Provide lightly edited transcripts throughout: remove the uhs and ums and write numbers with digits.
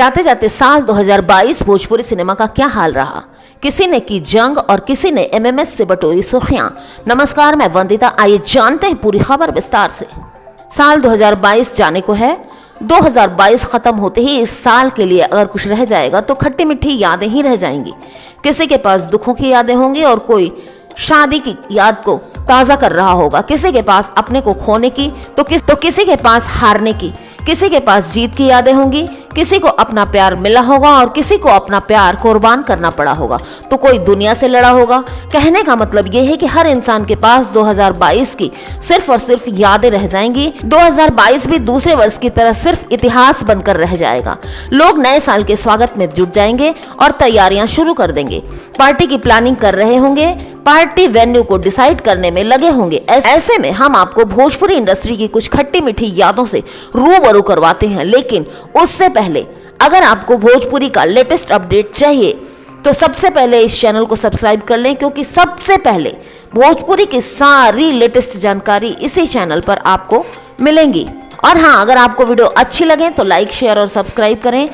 जाते जाते साल 2022 भोजपुरी सिनेमा का क्या हाल रहा। किसी ने की जंग और किसी ने एमएमएस से बटोरी सुर्खियां। नमस्कार, मैं वंदिता। आइए जानते हैं पूरी खबर विस्तार से। साल 2022 जाने को है। 2022 खत्म होते ही इस साल के लिए अगर कुछ रह जाएगा तो खट्टी मीठी यादें ही रह जाएंगी। किसी के पास दुखों की यादें होंगी और कोई शादी की याद को ताज़ा कर रहा होगा। किसी के पास अपने को खोने की तो किसी के पास हारने की, किसी के पास जीत की यादें होंगी। किसी को अपना प्यार मिला होगा और किसी को अपना प्यार कुर्बान करना पड़ा होगा, तो कोई दुनिया से लड़ा होगा। कहने का मतलब यह है कि हर इंसान के पास 2022 की सिर्फ और सिर्फ यादें रह जाएंगी। 2022 भी दूसरे वर्ष की तरह सिर्फ इतिहास बनकर रह जाएगा। लोग नए साल के स्वागत में जुट जाएंगे और तैयारियां शुरू कर देंगे। पार्टी की प्लानिंग कर रहे होंगे, पार्टी वेन्यू को डिसाइड करने में लगे होंगे। ऐसे में हम आपको भोजपुरी इंडस्ट्री की कुछ खट्टी मीठी यादों से रूबरू करवाते हैं। लेकिन उससे पहले अगर आपको भोजपुरी का लेटेस्ट अपडेट चाहिए तो सबसे पहले इस चैनल को सब्सक्राइब कर लें, क्योंकि सबसे पहले भोजपुरी की सारी लेटेस्ट जानकारी इसी चैनल पर आपको मिलेंगी। और हाँ, अगर आपको वीडियो अच्छी लगे तो लाइक, शेयर और सब्सक्राइब करें।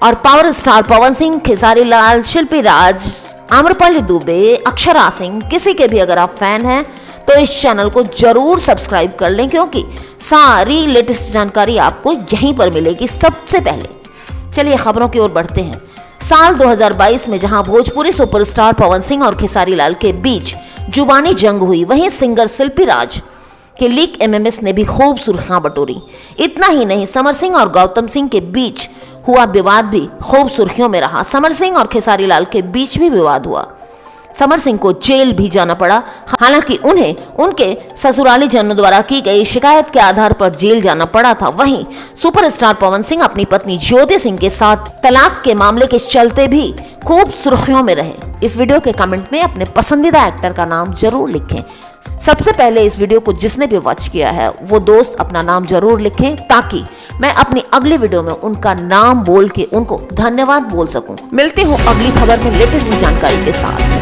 और पावर स्टार पवन सिंह, खेसारी लाल, शिल्पी राज, आम्रपाली दुबे, अक्षरा सिंह, किसी के भी अगर आप फैन हैं तो इस चैनल को जरूर सब्सक्राइब कर लें, क्योंकि सारी लेटेस्ट जानकारी आपको यहीं पर मिलेगी सबसे पहले। चलिए खबरों की ओर बढ़ते हैं। साल 2022 में जहां भोजपुरी सुपरस्टार पवन सिंह और खेसारी लाल के बीच जुबानी जंग हुई, वहीं सिंगर शिल्पी राज के लीक एमएमएस ने भी खूब सुर्खियां बटोरी। इतना ही नहीं, समर सिंह और गौतम सिंह के बीच हुआ विवाद भी खूब सुर्खियों में रहा। समर सिंह और खेसारी लाल के बीच भी विवाद हुआ। समर सिंह को जेल भी जाना पड़ा। हालांकि उन्हें उनके ससुराली जनों द्वारा की गई शिकायत के आधार पर जेल जाना पड़ा था। वहीं सुपरस्टार पवन सिंह अपनी पत्नी ज्योति सिंह के साथ तलाक के मामले के चलते भी खूब सुर्खियों में रहे। इस वीडियो के कमेंट में अपने पसंदीदा एक्टर का नाम जरूर लिखें। सबसे पहले इस वीडियो को जिसने भी वॉच किया है वो दोस्त अपना नाम जरूर लिखें, ताकि मैं अपनी अगली वीडियो में उनका नाम बोल के उनको धन्यवाद बोल सकूं। मिलती हूँ अगली खबर में लेटेस्ट जानकारी के साथ।